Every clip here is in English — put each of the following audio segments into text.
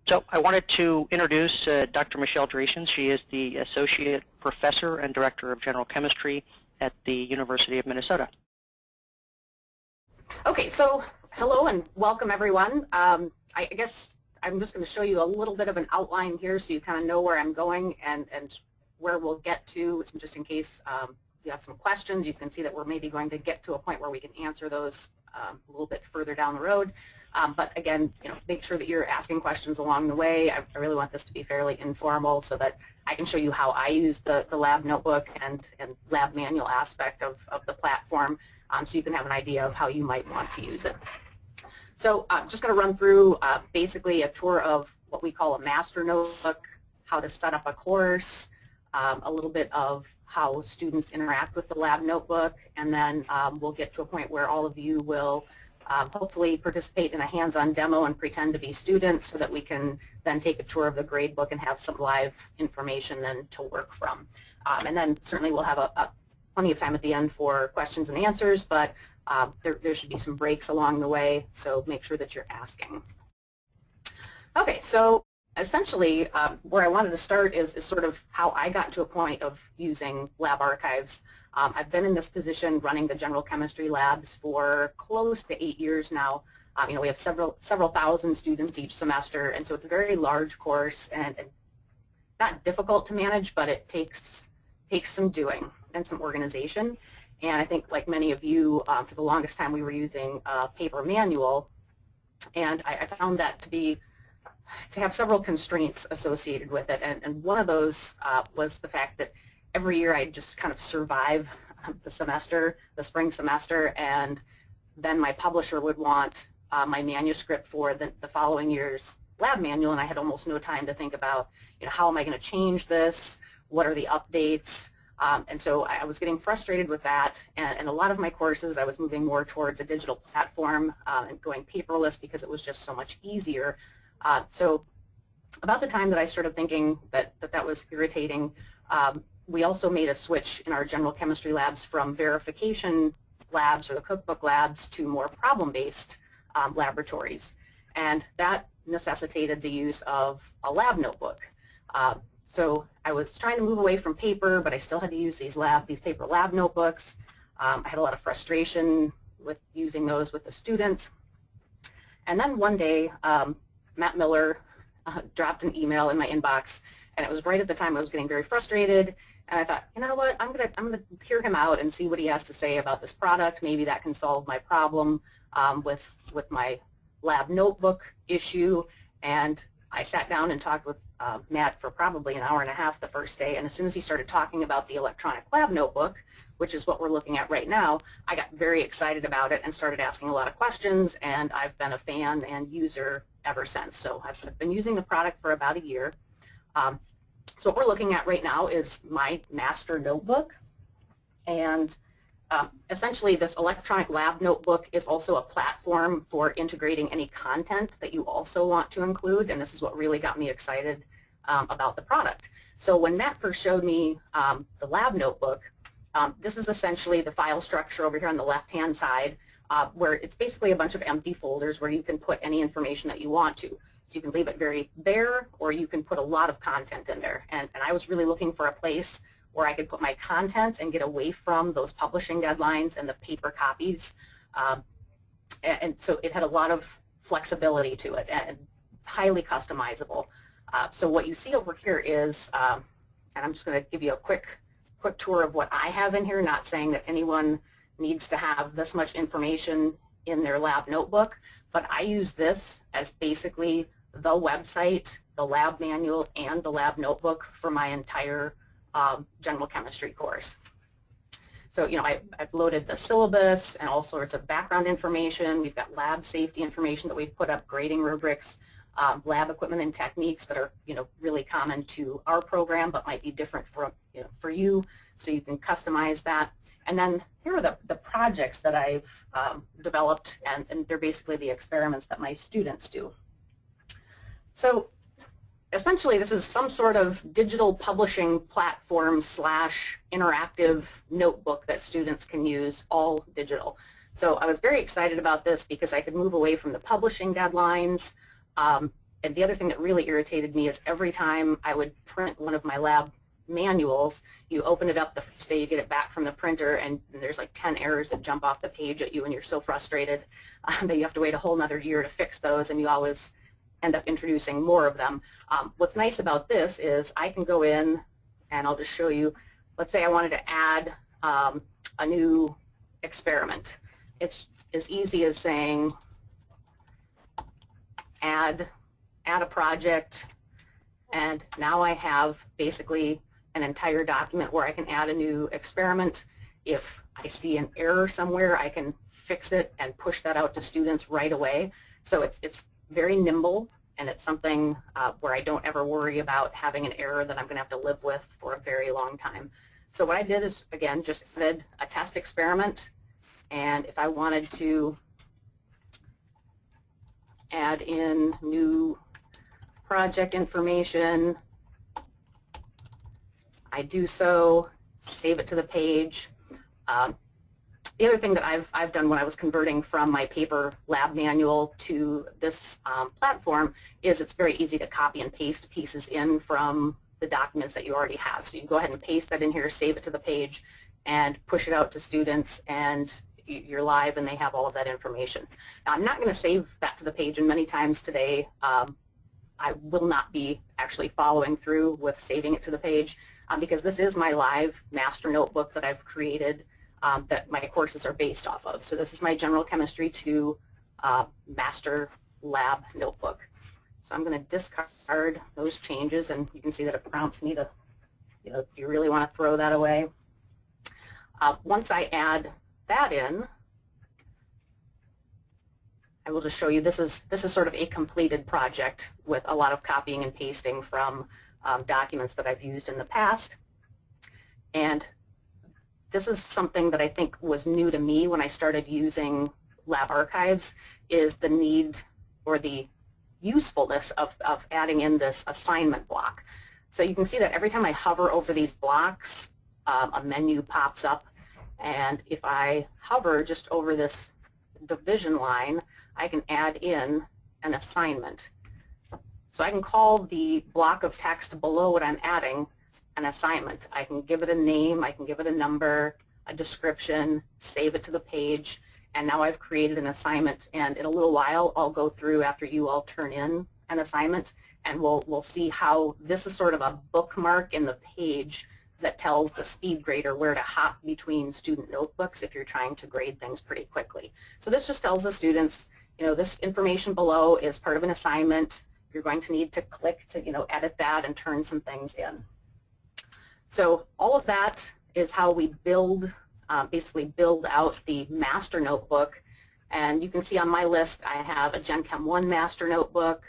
So I wanted to introduce Dr. Michelle Driessen. She is the Associate Professor and Director of General Chemistry at the University of Minnesota. Okay, so hello and welcome everyone. I guess I'm just going to show you a little bit of an outline here so you kind of know where I'm going and where we'll get to, just in case you have some questions. You can see that we're maybe going to get to a point where we can answer those a little bit further down the road. But again, make sure that you're asking questions along the way. I really want this to be fairly informal so that I can show you how I use the lab notebook and lab manual aspect of the platform, so you can have an idea of how you might want to use it. So I'm just going to run through basically a tour of what we call a master notebook, how to set up a course, a little bit of how students interact with the lab notebook, and then we'll get to a point where all of you will hopefully participate in a hands-on demo and pretend to be students so that we can then take a tour of the gradebook and have some live information then to work from. And then certainly we'll have plenty of time at the end for questions and answers, but there should be some breaks along the way, so make sure that you're asking. Okay, so essentially where I wanted to start is sort of how I got to a point of using LabArchives. I've been in this position running the general chemistry labs for close to 8 years now. We have several thousand students each semester, and so it's a very large course and not difficult to manage, but it takes some doing and some organization. And I think, like many of you, for the longest time we were using a paper manual, and I found that to have several constraints associated with it, and one of those was the fact that every year I'd just kind of survive the spring semester, and then my publisher would want my manuscript for the following year's lab manual, and I had almost no time to think about, how am I going to change this, what are the updates, and so I was getting frustrated with that, and a lot of my courses I was moving more towards a digital platform and going paperless because it was just so much easier. So about the time that I started thinking that was irritating, we also made a switch in our general chemistry labs from verification labs or the cookbook labs to more problem-based laboratories, and that necessitated the use of a lab notebook. So I was trying to move away from paper, but I still had to use these paper lab notebooks. I had a lot of frustration with using those with the students, and then one day Matt Miller dropped an email in my inbox, and it was right at the time I was getting very frustrated, and I thought, you know what, I'm gonna hear him out and see what he has to say about this product. Maybe that can solve my problem with my lab notebook issue. And I sat down and talked with Matt for probably an hour and a half the first day, and as soon as he started talking about the Electronic Lab Notebook, which is what we're looking at right now, I got very excited about it and started asking a lot of questions, and I've been a fan and user ever since. So I've been using the product for about a year. So what we're looking at right now is my master notebook, and essentially this Electronic Lab Notebook is also a platform for integrating any content that you also want to include, and this is what really got me excited about the product. So when Matt first showed me the lab notebook, this is essentially the file structure over here on the left-hand side, where it's basically a bunch of empty folders where you can put any information that you want to. So you can leave it very bare, or you can put a lot of content in there. And I was really looking for a place where I could put my content and get away from those publishing deadlines and the paper copies. And so it had a lot of flexibility to it and highly customizable. So what you see over here is, and I'm just going to give you a quick tour of what I have in here, not saying that anyone needs to have this much information in their lab notebook, but I use this as basically the website, the lab manual, and the lab notebook for my entire general chemistry course. So, I've loaded the syllabus and all sorts of background information. We've got lab safety information that we've put up, grading rubrics, lab equipment and techniques that are, really common to our program but might be different for you, so you can customize that. And then here are the projects that I've developed, and they're basically the experiments that my students do. So essentially this is some sort of digital publishing platform / interactive notebook that students can use, all digital. So I was very excited about this because I could move away from the publishing deadlines, And the other thing that really irritated me is every time I would print one of my lab manuals, you open it up the first day you get it back from the printer, and there's like 10 errors that jump off the page at you, and you're so frustrated that you have to wait a whole another year to fix those, and you always end up introducing more of them. What's nice about this is I can go in, and I'll just show you. Let's say I wanted to add a new experiment. It's as easy as saying add a project, and now I have basically an entire document where I can add a new experiment. If I see an error somewhere, I can fix it and push that out to students right away. So it's very nimble, and it's something where I don't ever worry about having an error that I'm going to have to live with for a very long time. So what I did is, again, just added a test experiment, and if I wanted to add in new project information, I do so, save it to the page. The other thing that I've done when I was converting from my paper lab manual to this platform is it's very easy to copy and paste pieces in from the documents that you already have. So you can go ahead and paste that in here, save it to the page, and push it out to students, and you're live and they have all of that information. Now, I'm not going to save that to the page, and many times today I will not be actually following through with saving it to the page because this is my live master notebook that I've created that my courses are based off of. So this is my General Chemistry 2 master lab notebook. So I'm going to discard those changes, and you can see that it prompts me to, do you really want to throw that away? Once I add that in, I will just show you this is sort of a completed project with a lot of copying and pasting from documents that I've used in the past. And this is something that I think was new to me when I started using LabArchives, is the need or the usefulness of adding in this assignment block. So you can see that every time I hover over these blocks, a menu pops up, and if I hover just over this division line, I can add in an assignment. So I can call the block of text below what I'm adding an assignment. I can give it a name, I can give it a number, a description, save it to the page, and now I've created an assignment. And in a little while, I'll go through after you all turn in an assignment, and we'll see how this is sort of a bookmark in the page that tells the speed grader where to hop between student notebooks if you're trying to grade things pretty quickly. So this just tells the students, this information below is part of an assignment. You're going to need to click to, edit that and turn some things in. So all of that is how we build, basically build out the master notebook. And you can see on my list I have a Gen Chem 1 master notebook,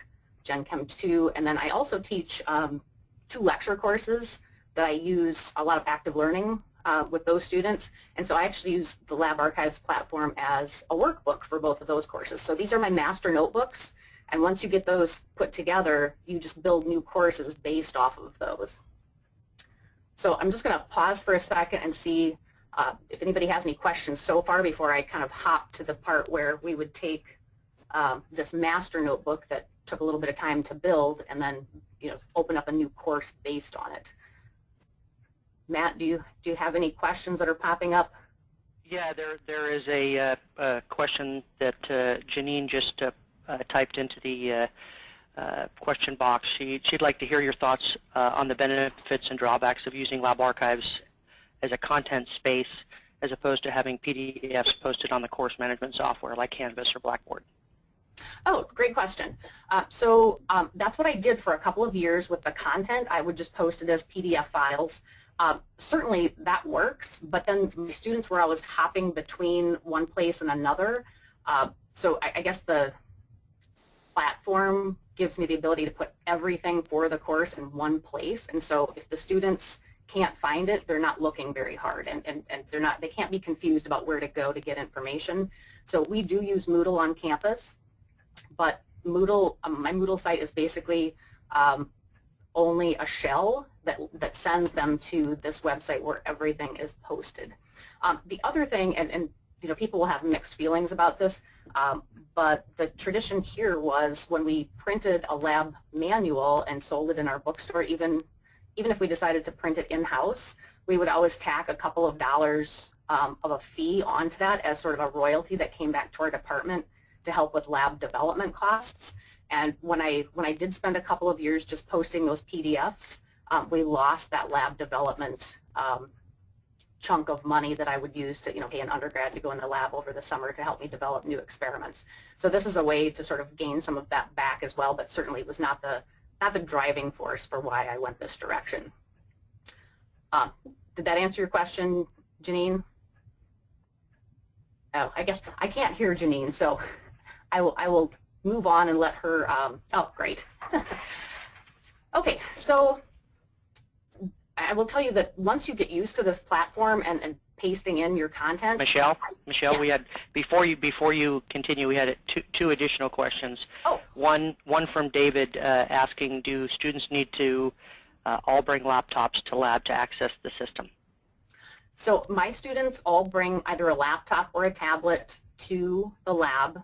Gen Chem 2, and then I also teach 2 lecture courses that I use a lot of active learning with those students. And so I actually use the LabArchives platform as a workbook for both of those courses. So these are my master notebooks, and once you get those put together, you just build new courses based off of those. So I'm just going to pause for a second and see if anybody has any questions so far before I kind of hop to the part where we would take this master notebook that took a little bit of time to build and then open up a new course based on it. Matt, do you have any questions that are popping up? Yeah, there is a question that Janine just typed into the question box. She'd like to hear your thoughts on the benefits and drawbacks of using LabArchives as a content space as opposed to having PDFs posted on the course management software like Canvas or Blackboard. Oh, great question. So that's what I did for a couple of years with the content. I would just post it as PDF files. Certainly that works, but then my students were always hopping between one place and another. So I guess the platform gives me the ability to put everything for the course in one place, and so if the students can't find it, they're not looking very hard, and they can't be confused about where to go to get information. So we do use Moodle on campus, but Moodle, my Moodle site is basically only a shell that sends them to this website where everything is posted. The other thing, and people will have mixed feelings about this, but the tradition here was when we printed a lab manual and sold it in our bookstore, even if we decided to print it in-house, we would always tack a couple of dollars of a fee onto that as sort of a royalty that came back to our department to help with lab development costs. And when I did spend a couple of years just posting those PDFs, we lost that lab development chunk of money that I would use to pay an undergrad to go in the lab over the summer to help me develop new experiments. So this is a way to sort of gain some of that back as well, but certainly it was not the driving force for why I went this direction. Did that answer your question, Janine? Oh, I guess I can't hear Janine, so I will move on and let her. Oh, great. Okay, so I will tell you that once you get used to this platform and pasting in your content. Michelle, yeah. We had before you continue, we had two additional questions. Oh. One from David asking, do students need to all bring laptops to lab to access the system? So my students all bring either a laptop or a tablet to the lab.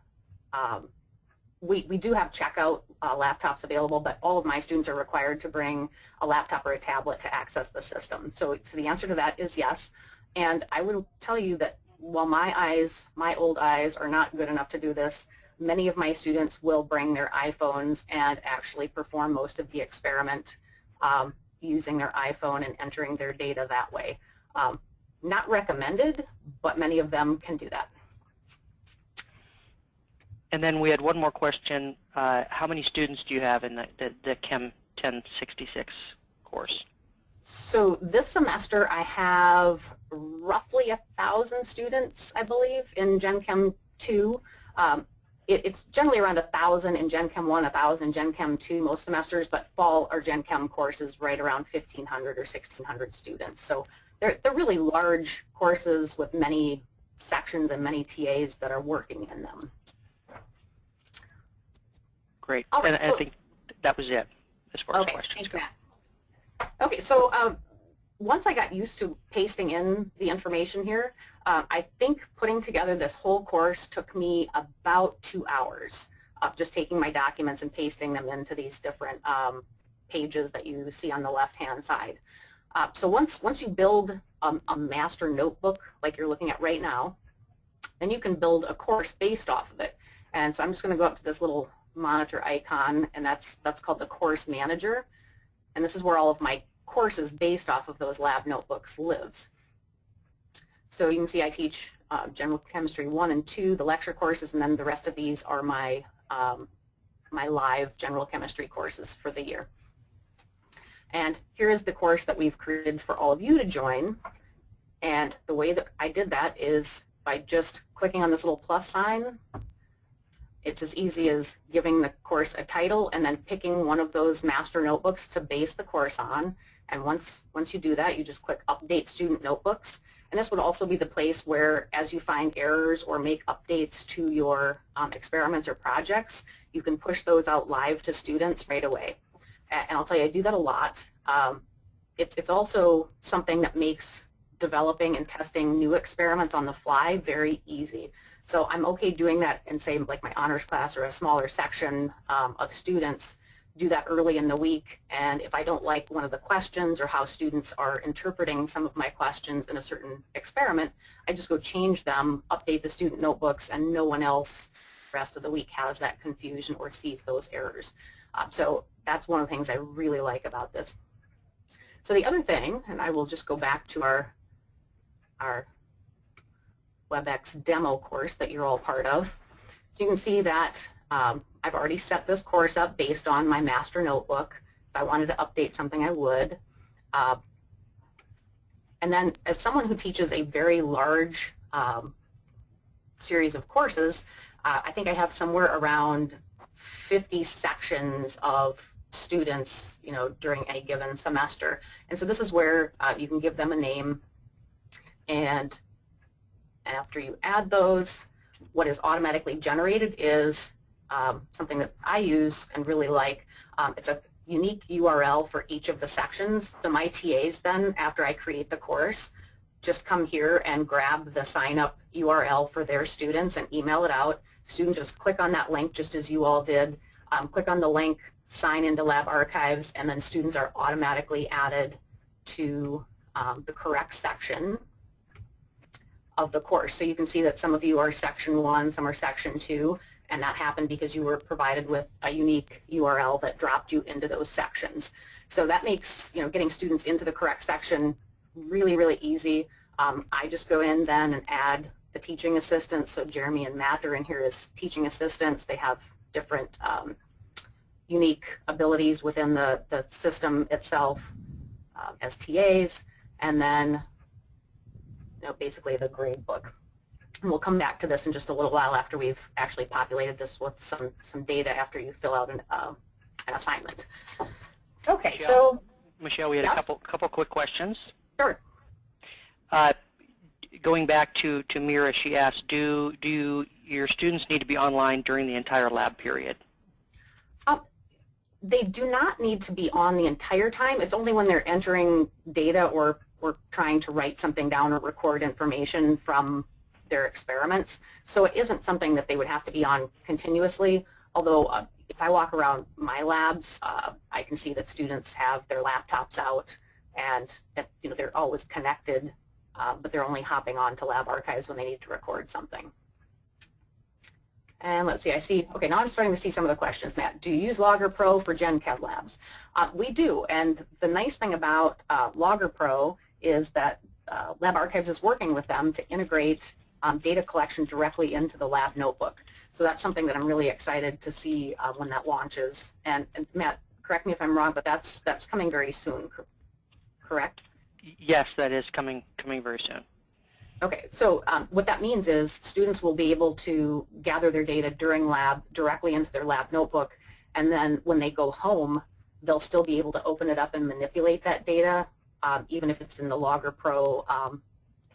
We do have checkout laptops available, but all of my students are required to bring a laptop or a tablet to access the system. So the answer to that is yes. And I will tell you that while my old eyes are not good enough to do this, many of my students will bring their iPhones and actually perform most of the experiment using their iPhone and entering their data that way. Not recommended, but many of them can do that. And then we had one more question. How many students do you have in the Chem 1066 course? So this semester I have roughly 1,000 students, I believe, in Gen Chem 2. It's generally around 1,000 in Gen Chem 1, 1,000 in Gen Chem 2 most semesters, but fall or Gen Chem courses right around 1,500 or 1,600 students. So they're really large courses with many sections and many TAs that are working in them. Great. Right, and I think that was it as far as questions go. Okay, so once I got used to pasting in the information here, I think putting together this whole course took me about 2 hours of just taking my documents and pasting them into these different pages that you see on the left-hand side. So once you build a master notebook like you're looking at right now, then you can build a course based off of it. And so I'm just going to go up to this little monitor icon, and that's called the Course Manager. And this is where all of my courses based off of those lab notebooks lives. So you can see I teach General Chemistry 1 and 2, the lecture courses, and then the rest of these are my my live General Chemistry courses for the year. And here is the course that we've created for all of you to join. And the way that I did that is by just clicking on this little plus sign. It's as easy as giving the course a title and then picking one of those master notebooks to base the course on. And once you do that, you just click Update Student Notebooks. And this would also be the place where, as you find errors or make updates to your experiments or projects, you can push those out live to students right away. And I'll tell you, I do that a lot. It's also something that makes developing and testing new experiments on the fly very easy. So I'm okay doing that in, say, like my honors class or a smaller section of students, do that early in the week. And if I don't like one of the questions or how students are interpreting some of my questions in a certain experiment, I just go change them, update the student notebooks, and no one else the rest of the week has that confusion or sees those errors. So that's one of the things I really like about this. So the other thing, and I will just go back to our WebEx demo course that you're all part of. So you can see that I've already set this course up based on my master notebook. If I wanted to update something, I would. And then as someone who teaches a very large series of courses, I think I have somewhere around 50 sections of students, during any given semester. And so this is where you can give them a name, and after you add those, what is automatically generated is something that I use and really like. It's a unique URL for each of the sections. So my TAs then, after I create the course, just come here and grab the sign up URL for their students and email it out. Students just click on that link just as you all did. Click on the link, sign into LabArchives, and then students are automatically added to the correct section of the course. So you can see that some of you are section 1, some are section 2, and that happened because you were provided with a unique URL that dropped you into those sections. So that makes getting students into the correct section really, really easy. I just go in then and add the teaching assistants. So Jeremy and Matt are in here as teaching assistants. They have different unique abilities within the system itself as TAs, and then basically the grade book. And we'll come back to this in just a little while after we've actually populated this with some data after you fill out an assignment. Okay, Michelle, we had a couple quick questions. Sure. Going back to Mira, she asked, do your students need to be online during the entire lab period? They do not need to be on the entire time. It's only when they're entering data or trying to write something down or record information from their experiments. So it isn't something that they would have to be on continuously, although if I walk around my labs, I can see that students have their laptops out and they're always connected, but they're only hopping on to LabArchives when they need to record something. And let's see, I see, okay, now I'm starting to see some of the questions, Matt. Do you use Logger Pro for Gen Chem labs? We do, and the nice thing about Logger Pro is that LabArchives is working with them to integrate data collection directly into the lab notebook. So that's something that I'm really excited to see when that launches. And Matt, correct me if I'm wrong, but that's coming very soon, correct? Yes, that is coming very soon. Okay, so what that means is students will be able to gather their data during lab directly into their lab notebook, and then when they go home, they'll still be able to open it up and manipulate that data, even if it's in the Logger Pro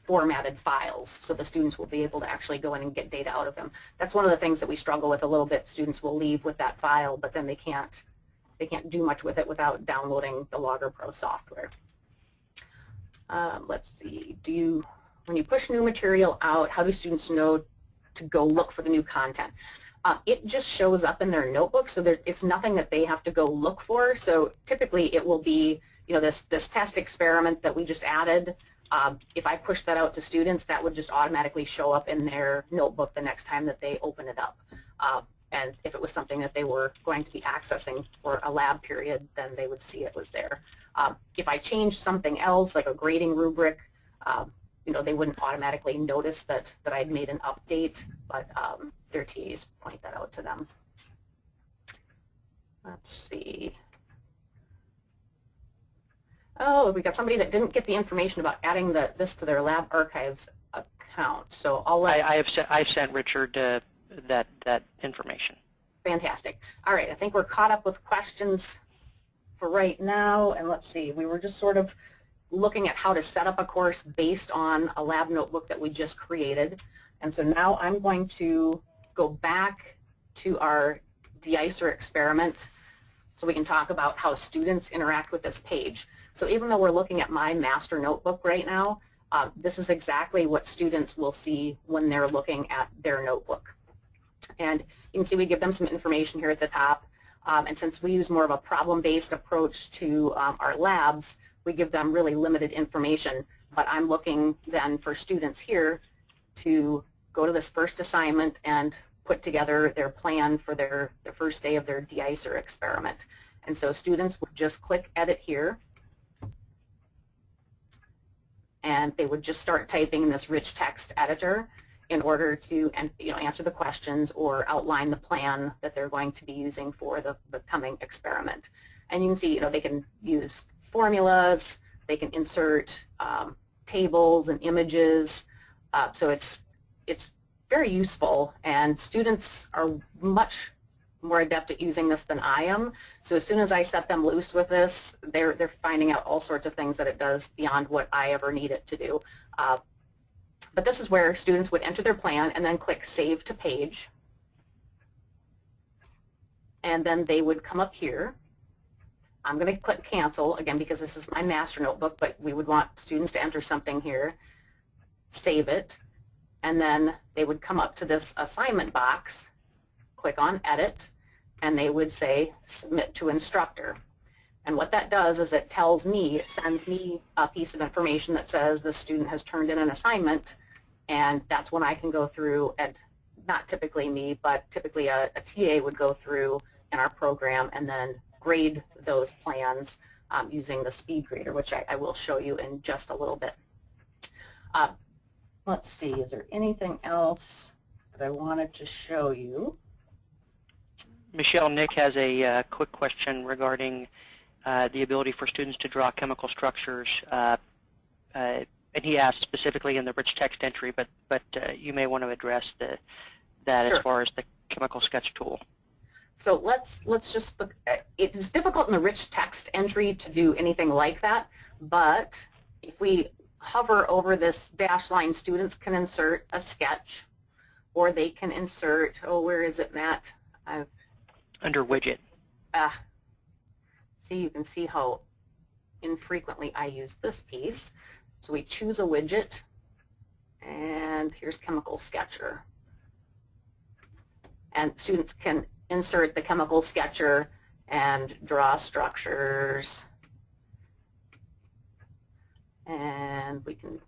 formatted files. So the students will be able to actually go in and get data out of them. That's one of the things that we struggle with a little bit. Students will leave with that file, but then they can't do much with it without downloading the Logger Pro software. Let's see, when you push new material out, how do students know to go look for the new content? It just shows up in their notebook, so it's nothing that they have to go look for. So typically it will be, this test experiment that we just added. If I push that out to students, that would just automatically show up in their notebook the next time that they open it up. And if it was something that they were going to be accessing for a lab period, then they would see it was there. If I change something else, like a grading rubric, they wouldn't automatically notice that I'd made an update, but their TAs point that out to them. Let's see. Oh, we got somebody that didn't get the information about adding this to their LabArchives account. So I'll let. I've sent Richard that information. Fantastic. All right, I think we're caught up with questions for right now, and let's see. We were just sort of looking at how to set up a course based on a lab notebook that we just created. And so now I'm going to go back to our de-icer experiment so we can talk about how students interact with this page. So even though we're looking at my master notebook right now, this is exactly what students will see when they're looking at their notebook. And you can see we give them some information here at the top. And since we use more of a problem-based approach to our labs, we give them really limited information, but I'm looking then for students here to go to this first assignment and put together their plan for their first day of their de-icer experiment. And so students would just click edit here, and they would just start typing in this rich text editor in order to answer the questions or outline the plan that they're going to be using for the coming experiment. And you can see they can use formulas, they can insert tables and images, so it's very useful, and students are much more adept at using this than I am. So as soon as I set them loose with this, they're finding out all sorts of things that it does beyond what I ever need it to do. But this is where students would enter their plan and then click Save to Page, and then they would come up here. I'm going to click Cancel, again, because this is my master notebook, but we would want students to enter something here. save it, and then they would come up to this assignment box, click on Edit, and they would say Submit to Instructor. And what that does is it sends me a piece of information that says the student has turned in an assignment, and that's when I can go through, and not typically me, but typically a TA would go through in our program and then grade those plans using the speed grader, which I will show you in just a little bit. Let's see, is there anything else that I wanted to show you? Michelle, Nick has a quick question regarding the ability for students to draw chemical structures, and he asked specifically in the rich text entry, but you may want to address that Sure. As far as the chemical sketch tool. So let's just look. It is difficult in the rich text entry to do anything like that, but if we hover over this dash line, students can insert a sketch, or they can insert, oh, where is it, Matt? Under widget. See, you can see how infrequently I use this piece. So we choose a widget, and here's Chemical Sketcher. And students can insert the Chemical Sketcher and draw structures. And we can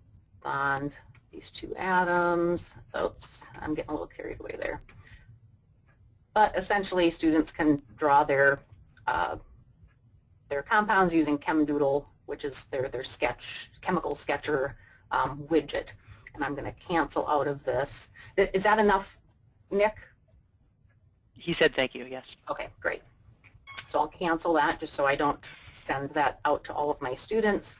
bond these two atoms. Oops, I'm getting a little carried away there. But essentially, students can draw their compounds using ChemDoodle, which is their Chemical Sketcher widget. And I'm going to cancel out of this. Is that enough, Nick? He said thank you, yes. Okay, great. So I'll cancel that just so I don't send that out to all of my students.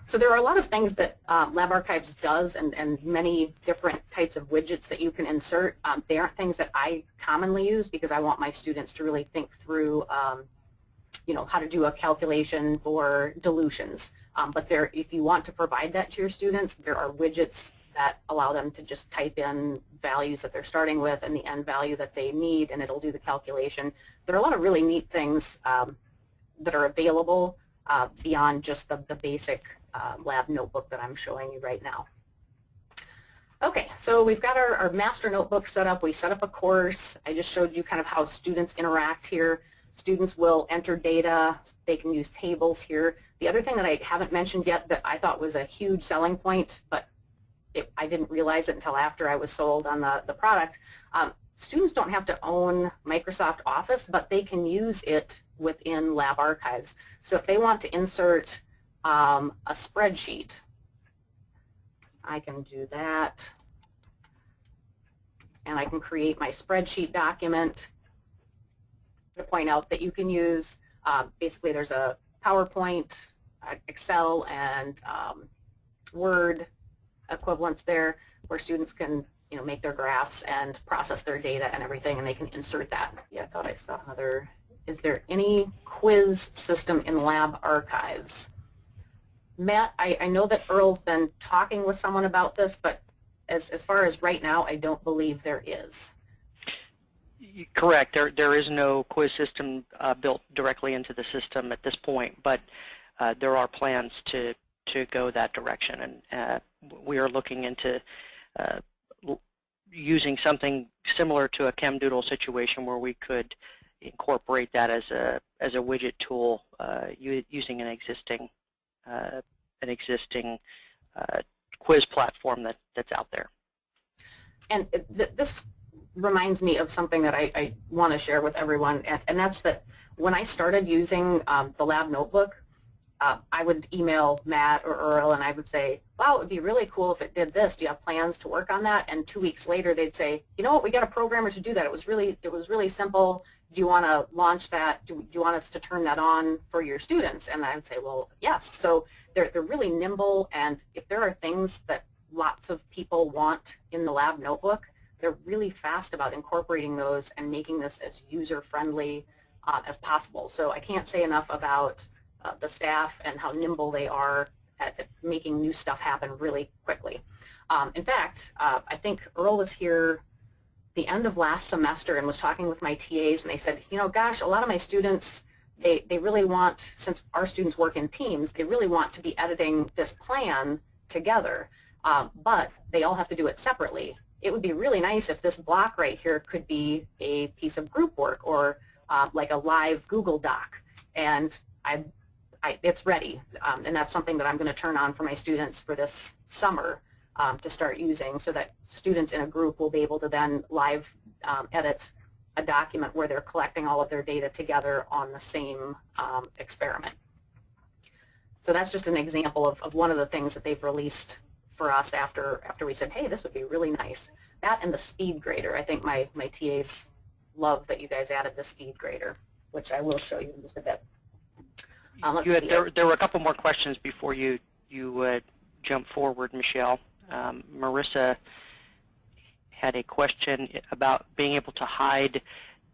So there are a lot of things that LabArchives does, and many different types of widgets that you can insert. They aren't things that I commonly use because I want my students to really think through how to do a calculation for dilutions. But if you want to provide that to your students, there are widgets that allow them to just type in values that they're starting with and the end value that they need, and it'll do the calculation. There are a lot of really neat things that are available beyond just the basic lab notebook that I'm showing you right now. Okay, so we've got our master notebook set up. We set up a course. I just showed you kind of how students interact here. Students will enter data. They can use tables here. The other thing that I haven't mentioned yet that I thought was a huge selling point, but I didn't realize it until after I was sold on the product, students don't have to own Microsoft Office, but they can use it within LabArchives. So if they want to insert a spreadsheet, I can do that, and I can create my spreadsheet document. To point out that you can use, basically there's a PowerPoint, Excel, and Word equivalents there where students can make their graphs and process their data and everything, and they can insert that. Yeah, I thought I saw another. Is there any quiz system in LabArchives? Matt, I know that Earl's been talking with someone about this, but as far as right now, I don't believe there is. Correct. There is no quiz system built directly into the system at this point, but there are plans to go that direction, and we are looking into using something similar to a ChemDoodle situation where we could incorporate that as a widget tool using an existing quiz platform that's out there. And this reminds me of something that I want to share with everyone, and that's that when I started using the lab notebook, I would email Matt or Earl and I would say, wow, it would be really cool if it did this. Do you have plans to work on that? And 2 weeks later they'd say, you know what, we got a programmer to do that. It was really simple. Do you want to launch that? Do you want us to turn that on for your students? And I would say, well, yes. So they're really nimble, and if there are things that lots of people want in the lab notebook, they're really fast about incorporating those and making this as user-friendly as possible. So I can't say enough about the staff and how nimble they are at making new stuff happen really quickly. In fact, I think Earl was here the end of last semester and was talking with my TAs, and they said, gosh, a lot of my students, they really want, since our students work in teams, they really want to be editing this plan together, but they all have to do it separately. It would be really nice if this block right here could be a piece of group work or like a live Google Doc, and it's ready, and that's something that I'm going to turn on for my students for this summer to start using, so that students in a group will be able to then live edit a document where they're collecting all of their data together on the same experiment. So that's just an example of one of the things that they've released for us after we said, hey, this would be really nice. That and the speed grader. I think my TAs love that you guys added the speed grader, which I will show you in just a bit. There were a couple more questions before you jump forward, Michelle. Marissa had a question about being able to hide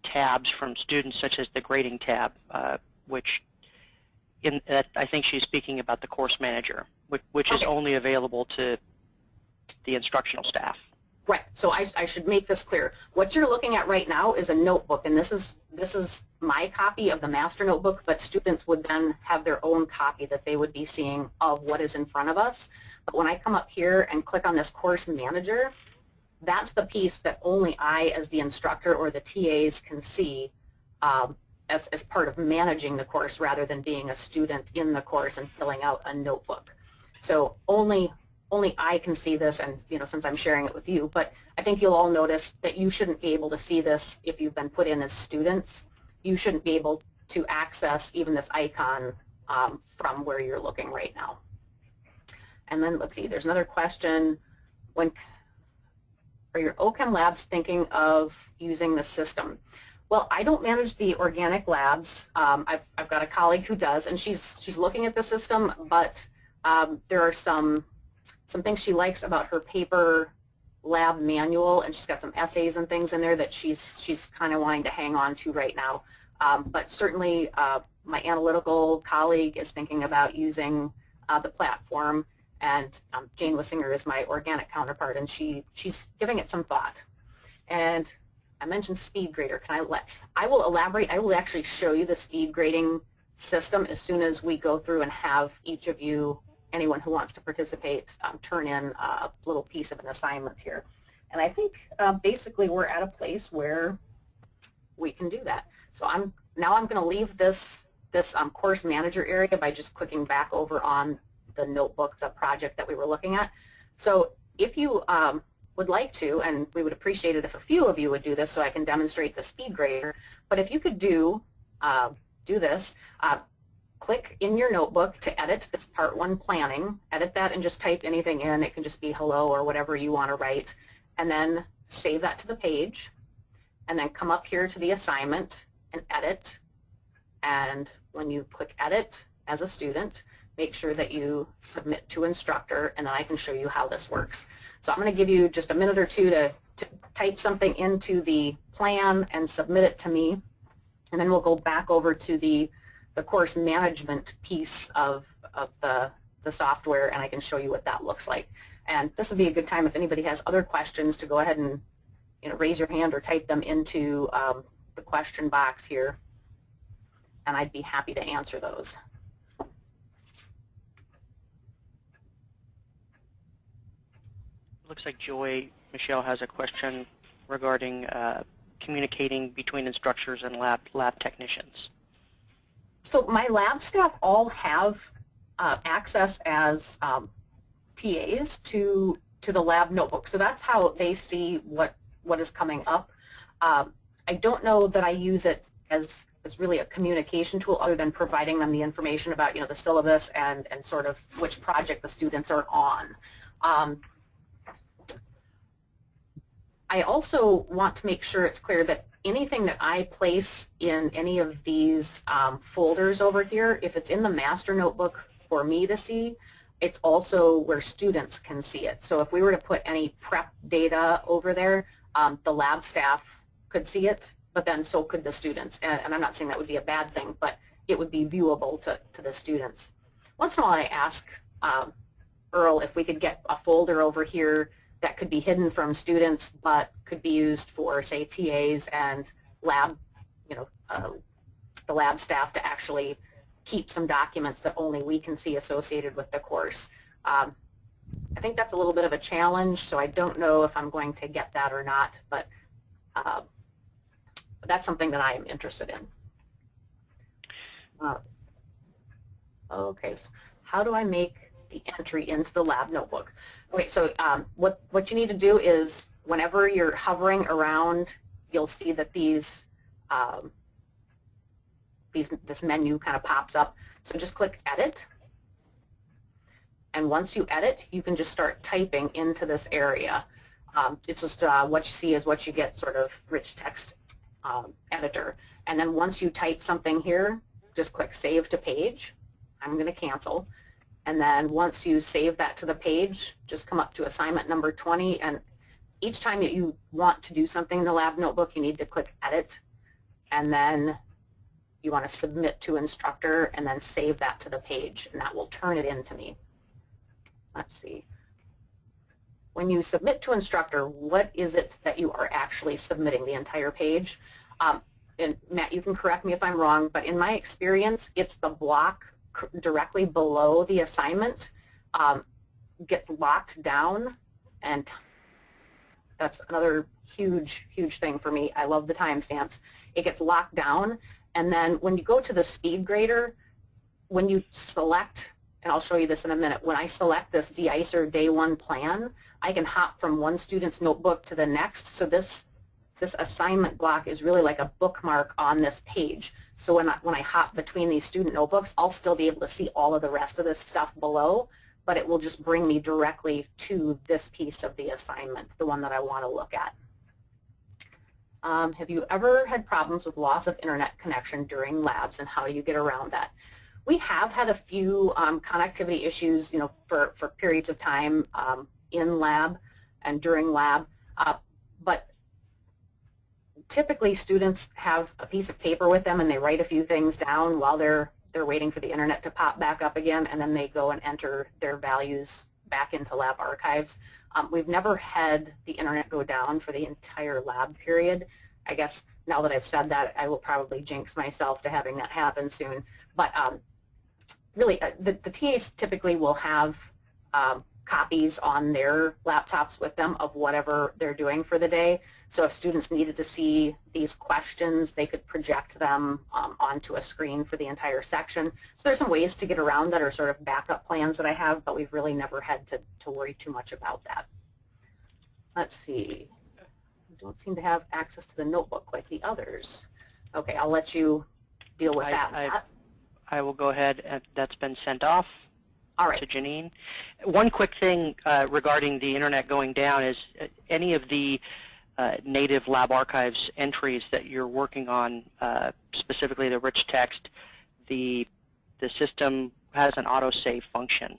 tabs from students, such as the grading tab, which I think she's speaking about the course manager, which is only available to the instructional staff. Right. So I should make this clear. What you're looking at right now is a notebook, and this is my copy of the master notebook, but students would then have their own copy that they would be seeing of what is in front of us. But when I come up here and click on this course manager, that's the piece that only I, as the instructor or the TAs, can see as part of managing the course rather than being a student in the course and filling out a notebook. So only I can see this, and since I'm sharing it with you, but I think you'll all notice that you shouldn't be able to see this if you've been put in as students. You shouldn't be able to access even this icon from where you're looking right now. And then let's see, there's another question. Are your OChem labs thinking of using the system? Well, I don't manage the organic labs. I've got a colleague who does, and she's looking at the system, but there are some things she likes about her paper lab manual, and she's got some essays and things in there that she's kind of wanting to hang on to right now. But certainly my analytical colleague is thinking about using the platform, and Jane Wissinger is my organic counterpart, and she's giving it some thought. And I mentioned speed grader. I will elaborate. I will actually show you the speed grading system as soon as we go through and have each of you, anyone who wants to participate, turn in a little piece of an assignment here. And I think basically we're at a place where we can do that. So now I'm going to leave this course manager area by just clicking back over on the notebook, the project that we were looking at. So if you would like to, and we would appreciate it if a few of you would do this so I can demonstrate the speed grader, but if you could do this, click in your notebook to edit this part 1 planning, edit that and just type anything in. It can just be hello or whatever you want to write, and then save that to the page, and then come up here to the assignment and edit. And when you click edit as a student, make sure that you submit to instructor, and then I can show you how this works. So I'm going to give you just a minute or two to type something into the plan and submit it to me, and then we'll go back over to the course management piece of the software, and I can show you what that looks like. And this would be a good time if anybody has other questions to go ahead and raise your hand or type them into the question box here, and I'd be happy to answer those. Looks like Joy Michelle has a question regarding communicating between instructors and lab technicians. So my lab staff all have access as TAs to the lab notebook. So that's how they see what is coming up. I don't know that I use it as really a communication tool other than providing them the information about the syllabus and sort of which project the students are on. I also want to make sure it's clear that anything that I place in any of these folders over here, if it's in the master notebook for me to see, it's also where students can see it. So if we were to put any prep data over there, the lab staff could see it, but then so could the students. And I'm not saying that would be a bad thing, but it would be viewable to the students. Once in a while I ask Earl if we could get a folder over here that could be hidden from students but could be used for, say, TAs and lab, the lab staff to actually keep some documents that only we can see associated with the course. I think that's a little bit of a challenge, so I don't know if I'm going to get that or not, but that's something that I am interested in. Okay, so how do I make the entry into the lab notebook? Okay, so what you need to do is whenever you're hovering around, you'll see that this menu kind of pops up. So just click Edit. And once you edit, you can just start typing into this area. It's just what you see is what you get, sort of rich text editor. And then once you type something here, just click Save to Page. I'm going to cancel. And then once you save that to the page, just come up to assignment number 20. And each time that you want to do something in the lab notebook, you need to click Edit. And then you want to submit to instructor and then save that to the page. And that will turn it in to me. Let's see. When you submit to instructor, what is it that you are actually submitting, the entire page? And Matt, you can correct me if I'm wrong, but in my experience, it's the block directly below the assignment gets locked down, and that's another huge thing for me. I love the timestamps. It gets locked down, and then when you go to the speed grader, when you select, and I'll show you this in a minute, when I select this de-icer day one plan, I can hop from one student's notebook to the next. So this assignment block is really like a bookmark on this page. So when I hop between these student notebooks, I'll still be able to see all of the rest of this stuff below, but it will just bring me directly to this piece of the assignment, the one that I want to look at. Have you ever had problems with loss of internet connection during labs, and how do you get around that? We have had a few connectivity issues, for periods of time in lab and during lab, but typically students have a piece of paper with them and they write a few things down while they're waiting for the internet to pop back up again, and then they go and enter their values back into LabArchives. We've never had the internet go down for the entire lab period. I guess now that I've said that, I will probably jinx myself to having that happen soon. But really, the TAs typically will have copies on their laptops with them of whatever they're doing for the day. So if students needed to see these questions, they could project them onto a screen for the entire section. So there's some ways to get around that are sort of backup plans that I have, but we've really never had to worry too much about that. Let's see. I don't seem to have access to the notebook like the others. Okay, I'll let you deal with that. I will go ahead, and that's been sent off. All right. To Janine. One quick thing regarding the internet going down is any of the native LabArchives entries that you're working on, specifically the rich text, the system has an autosave function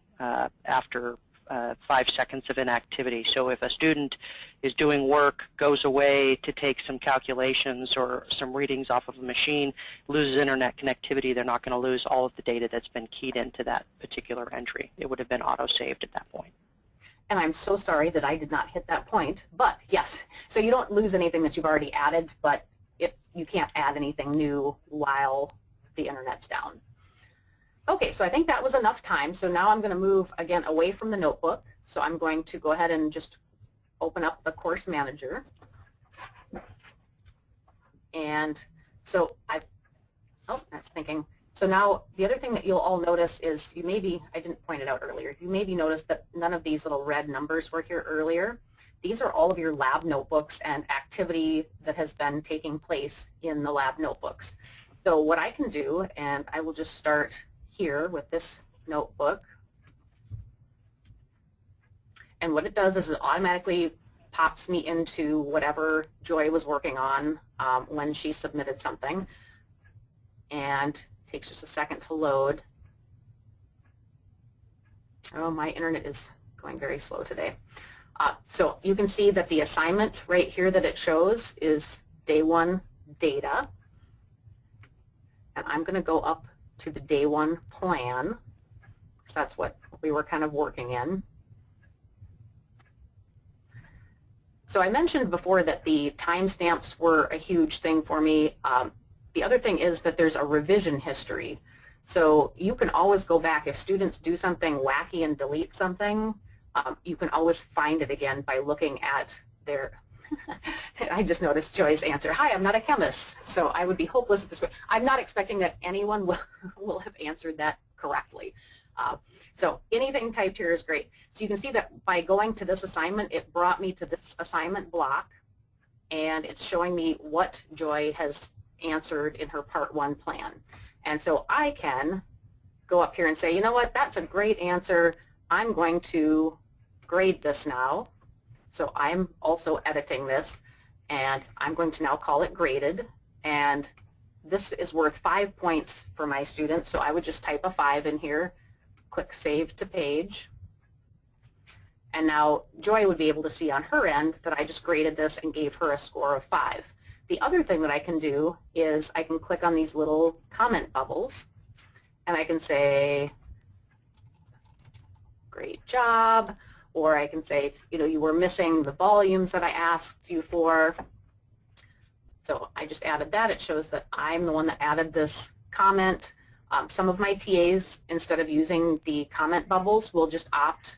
after 5 seconds of inactivity. So if a student is doing work, goes away to take some calculations or some readings off of a machine, loses internet connectivity, they're not going to lose all of the data that's been keyed into that particular entry. It would have been auto-saved at that point. And I'm so sorry that I did not hit that point, but yes. So you don't lose anything that you've already added, but you can't add anything new while the internet's down. Okay, so I think that was enough time. So now I'm going to move, again, away from the notebook. So I'm going to go ahead and just open up the course manager. And so that's thinking. So now the other thing that you'll all notice is I didn't point it out earlier, you maybe noticed that none of these little red numbers were here earlier. These are all of your lab notebooks and activity that has been taking place in the lab notebooks. So what I can do, and I will just start here with this notebook, and what it does is it automatically pops me into whatever Joy was working on when she submitted something, and it takes just a second to load. Oh, my internet is going very slow today. So you can see that the assignment right here that it shows is day one data, and I'm going to go up to the day one plan, because that's what we were kind of working in. So I mentioned before that the timestamps were a huge thing for me. The other thing is that there's a revision history. So you can always go back if students do something wacky and delete something. you can always find it again by looking at their, I just noticed Joy's answer, hi, I'm not a chemist, so I would be hopeless at this point. I'm not expecting that anyone will have answered that correctly. So anything typed here is great. So you can see that by going to this assignment, it brought me to this assignment block, and it's showing me what Joy has answered in her Part 1 plan. And so I can go up here and say, you know what, that's a great answer. I'm going to grade this now. So I'm also editing this, and I'm going to now call it graded. And this is worth 5 points for my students, so I would just type a 5 in here, click Save to Page. And now Joy would be able to see on her end that I just graded this and gave her a score of 5. The other thing that I can do is I can click on these little comment bubbles, and I can say, great job, or I can say, you know, you were missing the volumes that I asked you for. So I just added that. It shows that I'm the one that added this comment. Some of my TAs, instead of using the comment bubbles, will just opt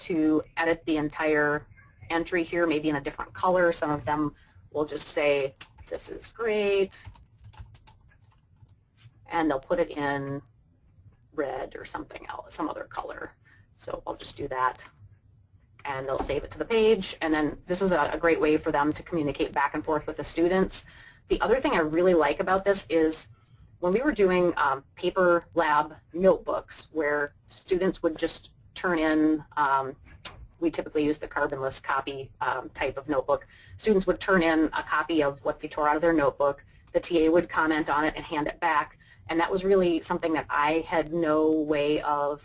to edit the entire entry here, maybe in a different color. Some of them will just say, this is great, and they'll put it in red or something else, some other color. So I'll just do that, and they'll save it to the page, and then this is a great way for them to communicate back and forth with the students. The other thing I really like about this is when we were doing paper lab notebooks where students would just turn in, we typically use the carbonless copy type of notebook. Students would turn in a copy of what they tore out of their notebook. The TA would comment on it and hand it back, and that was really something that I had no way of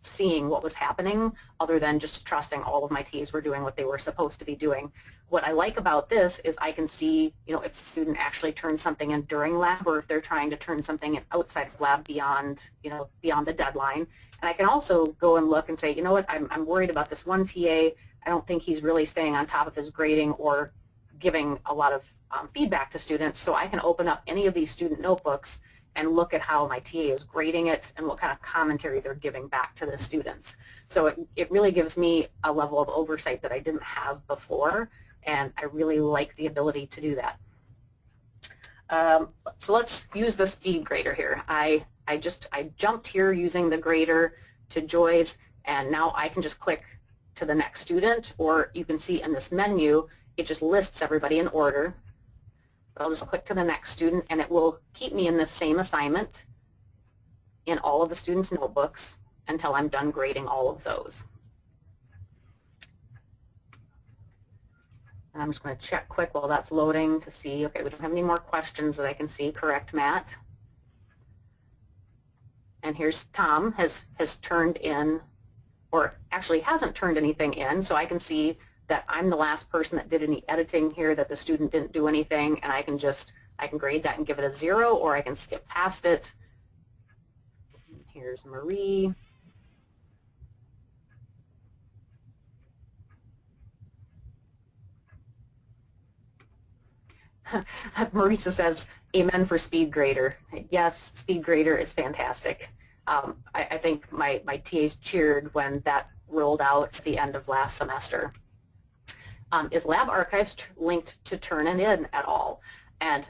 seeing what was happening other than just trusting all of my TAs were doing what they were supposed to be doing. What I like about this is I can see, you know, if the student actually turns something in during lab, or if they're trying to turn something in outside of lab beyond, you know, beyond the deadline. And I can also go and look and say, you know what, I'm worried about this one TA. I don't think he's really staying on top of his grading or giving a lot of feedback to students. So I can open up any of these student notebooks and look at how my TA is grading it and what kind of commentary they're giving back to the students. So it really gives me a level of oversight that I didn't have before, and I really like the ability to do that. So let's use the speed grader here. I jumped here using the grader to Joy's, and now I can just click to the next student, or you can see in this menu, it just lists everybody in order. I'll just click to the next student, and it will keep me in this same assignment in all of the students' notebooks until I'm done grading all of those. And I'm just going to check quick while that's loading to see, okay, we don't have any more questions that I can see. Correct, Matt? And here's Tom has turned in, or actually hasn't turned anything in, so I can see that I'm the last person that did any editing here, that the student didn't do anything, and I can grade that and give it a 0, or I can skip past it. Here's Marie. Marisa says, amen for speed grader. Yes, speed grader is fantastic. I think my TAs cheered when that rolled out at the end of last semester. Is LabArchives linked to Turnitin at all? And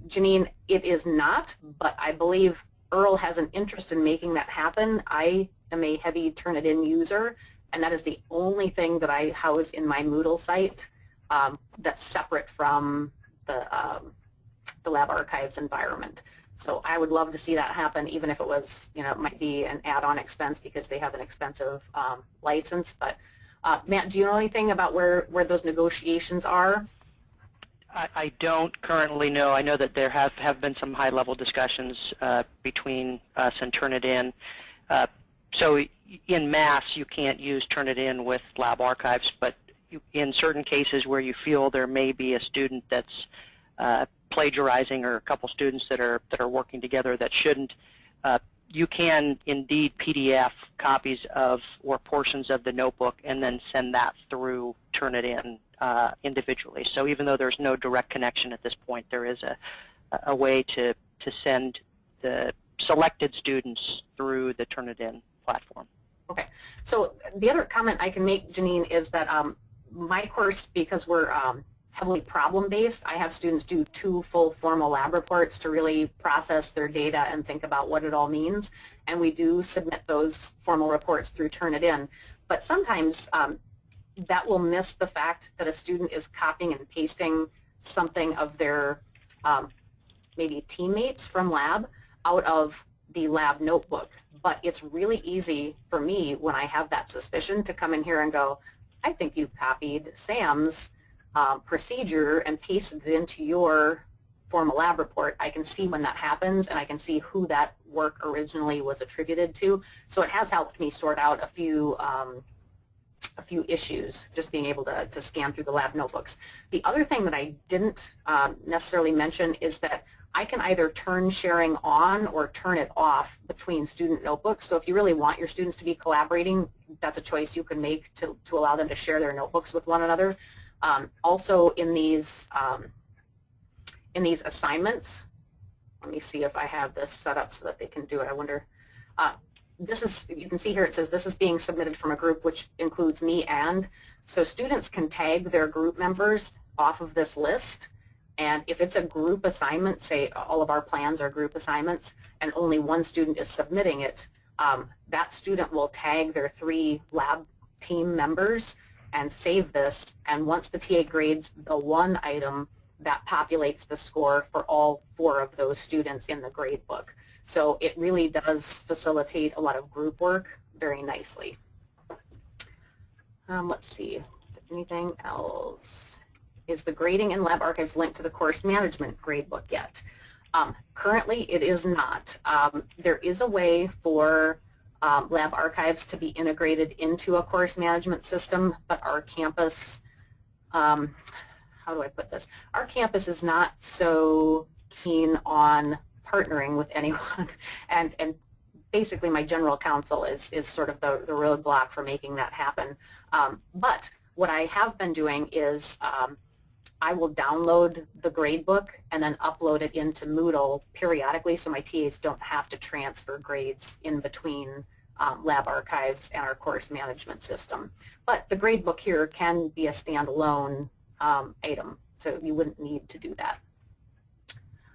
Janine, it is not, but I believe Earl has an interest in making that happen. I am a heavy Turnitin user, and that is the only thing that I house in my Moodle site that's separate from the LabArchives environment. So I would love to see that happen, even if it was, you know, it might be an add-on expense because they have an expensive license. But Matt, do you know anything about where those negotiations are? I don't currently know. I know that there have been some high-level discussions between us and Turnitin. So in mass, you can't use Turnitin with LabArchives, but in certain cases where you feel there may be a student that's plagiarizing, or a couple students that are working together that shouldn't, you can indeed PDF copies of or portions of the notebook and then send that through Turnitin individually. So even though there's no direct connection at this point, there is a way to send the selected students through the Turnitin platform. Okay, so the other comment I can make, Janine, is that my course, because we're heavily problem-based, I have students do 2 full formal lab reports to really process their data and think about what it all means, and we do submit those formal reports through Turnitin. But sometimes that will miss the fact that a student is copying and pasting something of their maybe teammates from lab out of the lab notebook. But it's really easy for me when I have that suspicion to come in here and go, I think you copied Sam's procedure and pasted it into your formal lab report. I can see when that happens, and I can see who that work originally was attributed to. So it has helped me sort out a few issues, just being able to scan through the lab notebooks. The other thing that I didn't necessarily mention is that I can either turn sharing on or turn it off between student notebooks. So if you really want your students to be collaborating, that's a choice you can make to allow them to share their notebooks with one another. Also in these assignments, let me see if I have this set up so that they can do it. I wonder, this is, you can see here it says this is being submitted from a group which includes me and, so students can tag their group members off of this list, and if it's a group assignment, say all of our plans are group assignments, and only one student is submitting it, that student will tag their 3 lab team members and save this, and once the TA grades the one item, that populates the score for all 4 of those students in the grade book. So it really does facilitate a lot of group work very nicely. Let's see, anything else? Is the grading in LabArchives linked to the course management gradebook yet? Currently it is not. There is a way for LabArchives to be integrated into a course management system, but our campus, how do I put this? Our campus is not so keen on partnering with anyone, and basically my general counsel is sort of the roadblock for making that happen. But what I have been doing is I will download the gradebook and then upload it into Moodle periodically so my TAs don't have to transfer grades in between LabArchives and our course management system. But the gradebook here can be a standalone item, so you wouldn't need to do that.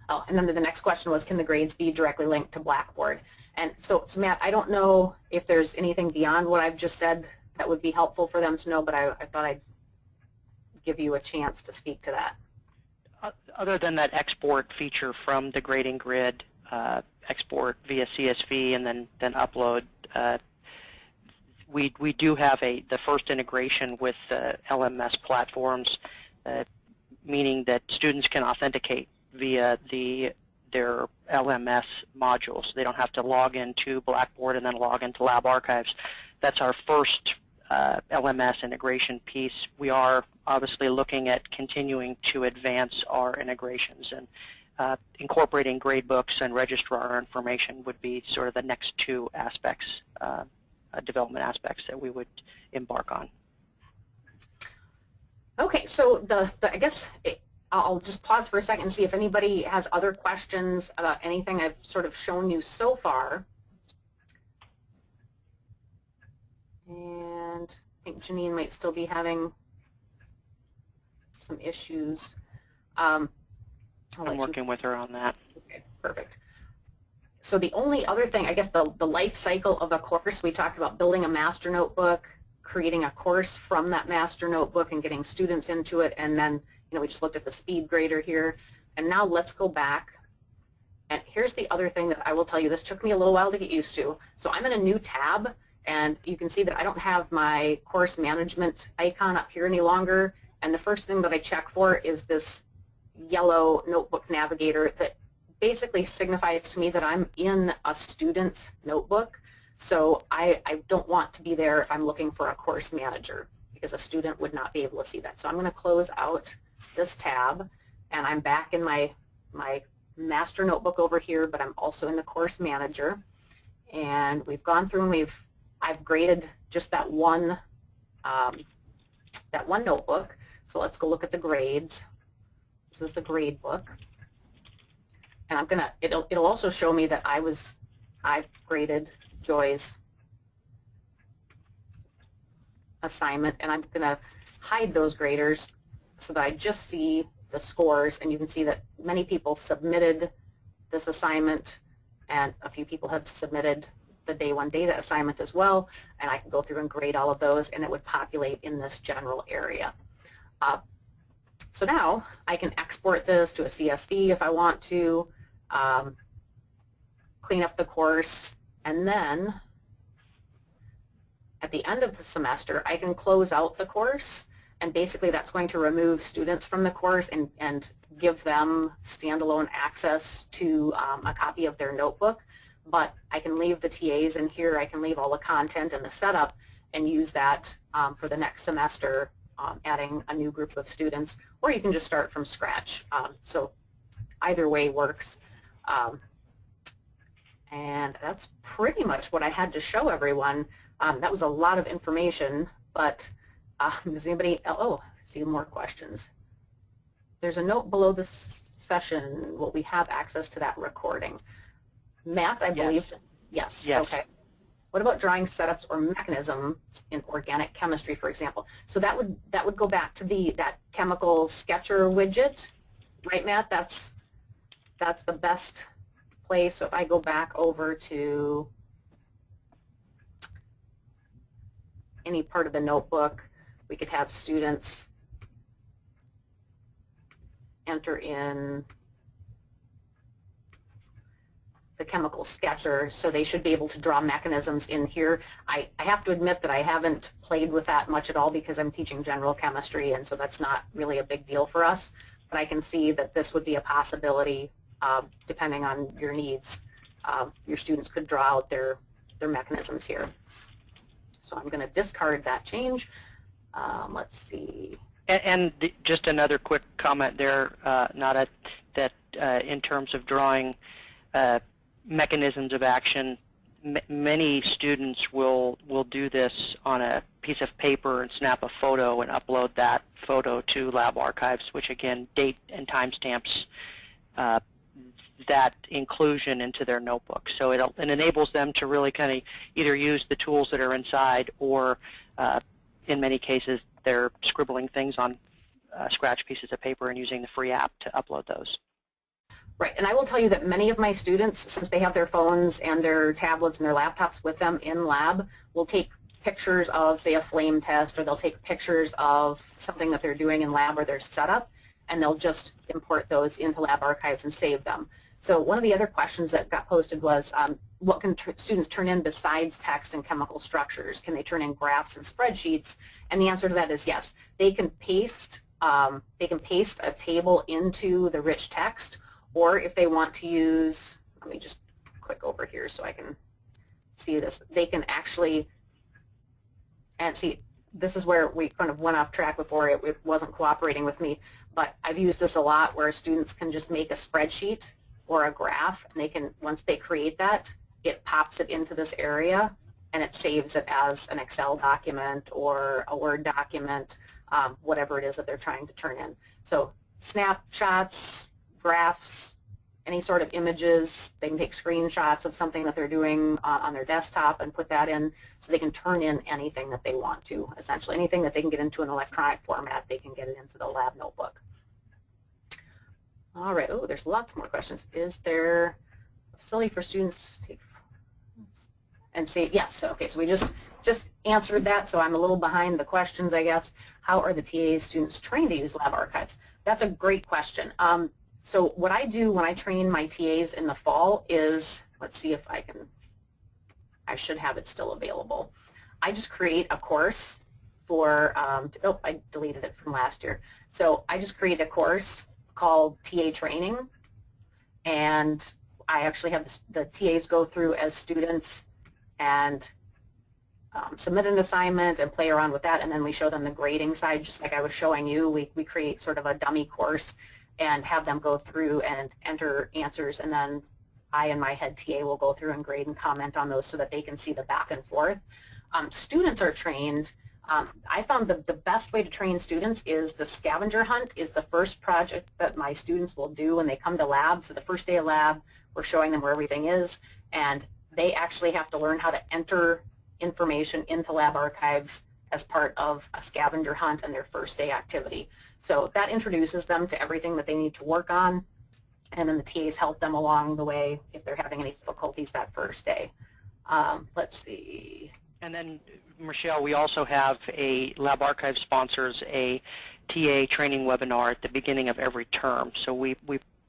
Oh, and then the next question was, can the grades be directly linked to Blackboard? And so Matt, I don't know if there's anything beyond what I've just said that would be helpful for them to know, but I thought I'd give you a chance to speak to that. Other than that export feature from the grading grid, export via CSV and then upload, we do have the first integration with LMS platforms, meaning that students can authenticate via their LMS modules. They don't have to log into Blackboard and then log into LabArchives. That's our first LMS integration piece. We are obviously looking at continuing to advance our integrations, and incorporating gradebooks and registrar information would be sort of the next 2 aspects, development aspects that we would embark on. Okay, so I guess I'll just pause for a second and see if anybody has other questions about anything I've sort of shown you so far. And I think Janine might still be having some issues. I'm working with her on that. Okay, perfect. So the only other thing, I guess the life cycle of a course, we talked about building a master notebook, creating a course from that master notebook and getting students into it, and then we just looked at the speed grader here. And now let's go back. And here's the other thing that I will tell you, this took me a little while to get used to. So I'm in a new tab, and you can see that I don't have my course management icon up here any longer. And the first thing that I check for is this yellow notebook navigator that basically signifies to me that I'm in a student's notebook. So I don't want to be there if I'm looking for a course manager, because a student would not be able to see that. So I'm going to close out this tab, and I'm back in my master notebook over here, but I'm also in the course manager. And we've gone through and I've graded just that one notebook. So let's go look at the grades. This is the grade book, and it'll also show me that I've graded Joy's assignment, and I'm going to hide those graders so that I just see the scores, and you can see that many people submitted this assignment and a few people have submitted the day one data assignment as well, and I can go through and grade all of those and it would populate in this general area. So now I can export this to a CSV if I want to, clean up the course, and then at the end of the semester I can close out the course, and basically that's going to remove students from the course and give them standalone access to a copy of their notebook. But I can leave the TAs in here, I can leave all the content and the setup and use that for the next semester, adding a new group of students, or you can just start from scratch. So either way works. And that's pretty much what I had to show everyone. That was a lot of information, but does anybody, oh, see more questions. There's a note below this session, will we have access to that recording? Matt, I believe, yes. Okay. What about drawing setups or mechanisms in organic chemistry, for example? So that would go back to that chemical sketcher widget, right, Matt? That's the best place. So if I go back over to any part of the notebook, we could have students enter in the chemical sketcher, so they should be able to draw mechanisms in here. I have to admit that I haven't played with that much at all because I'm teaching general chemistry, and so that's not really a big deal for us, but I can see that this would be a possibility depending on your needs. Your students could draw out their mechanisms here. So I'm going to discard that change. Let's see. And just another quick comment there, Nada, that in terms of drawing mechanisms of action, many students will do this on a piece of paper and snap a photo and upload that photo to LabArchives, which again date and timestamps that inclusion into their notebook. So it enables them to really kind of either use the tools that are inside, or in many cases they're scribbling things on scratch pieces of paper and using the free app to upload those. Right, and I will tell you that many of my students, since they have their phones and their tablets and their laptops with them in lab, will take pictures of, say, a flame test, or they'll take pictures of something that they're doing in lab or their setup, and they'll just import those into LabArchives and save them. So one of the other questions that got posted was, what can students turn in besides text and chemical structures? Can they turn in graphs and spreadsheets? And the answer to that is yes. They can paste a table into the rich text, or if they want to use, let me just click over here so I can see this, they can actually, and see, this is where we kind of went off track before, it wasn't cooperating with me, but I've used this a lot where students can just make a spreadsheet or a graph, and they can, once they create that, it pops it into this area and it saves it as an Excel document or a Word document, whatever it is that they're trying to turn in. So snapshots, graphs, any sort of images, they can take screenshots of something that they're doing on their desktop and put that in, so they can turn in anything that they want to. Essentially anything that they can get into an electronic format, they can get it into the lab notebook. All right, oh, there's lots more questions. Is there a facility for students to take and say yes? Okay, so we just answered that, so I'm a little behind the questions, I guess. How are the TAs students trained to use LabArchives? That's a great question. So what I do when I train my TAs in the fall is, let's see if I should have it still available. I just create a course for, oh, I deleted it from last year. So I just create a course called TA Training, and I actually have the TAs go through as students and submit an assignment and play around with that, and then we show them the grading side, just like I was showing you. We create sort of a dummy course and have them go through and enter answers, and then I and my head TA will go through and grade and comment on those so that they can see the back and forth. Students are trained. I found the best way to train students is the scavenger hunt is the first project that my students will do when they come to lab. So the first day of lab, we're showing them where everything is, and they actually have to learn how to enter information into LabArchives as part of a scavenger hunt and their first day activity. So that introduces them to everything that they need to work on, and then the TAs help them along the way if they're having any difficulties that first day. Let's see. And then, Michelle, we also have a LabArchives sponsors a TA training webinar at the beginning of every term. So we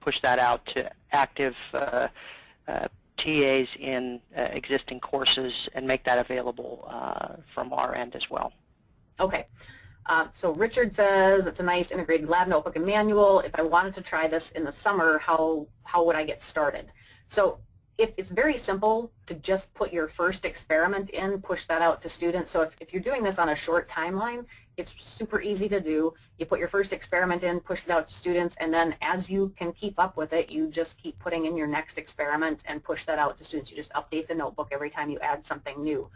push that out to active TAs in existing courses and make that available from our end as well. Okay. So Richard says, it's a nice integrated lab notebook and manual. If I wanted to try this in the summer, how would I get started? So it's very simple to just put your first experiment in, push that out to students. So if you're doing this on a short timeline, it's super easy to do. You put your first experiment in, push it out to students, and then as you can keep up with it, you just keep putting in your next experiment and push that out to students. You just update the notebook every time you add something new.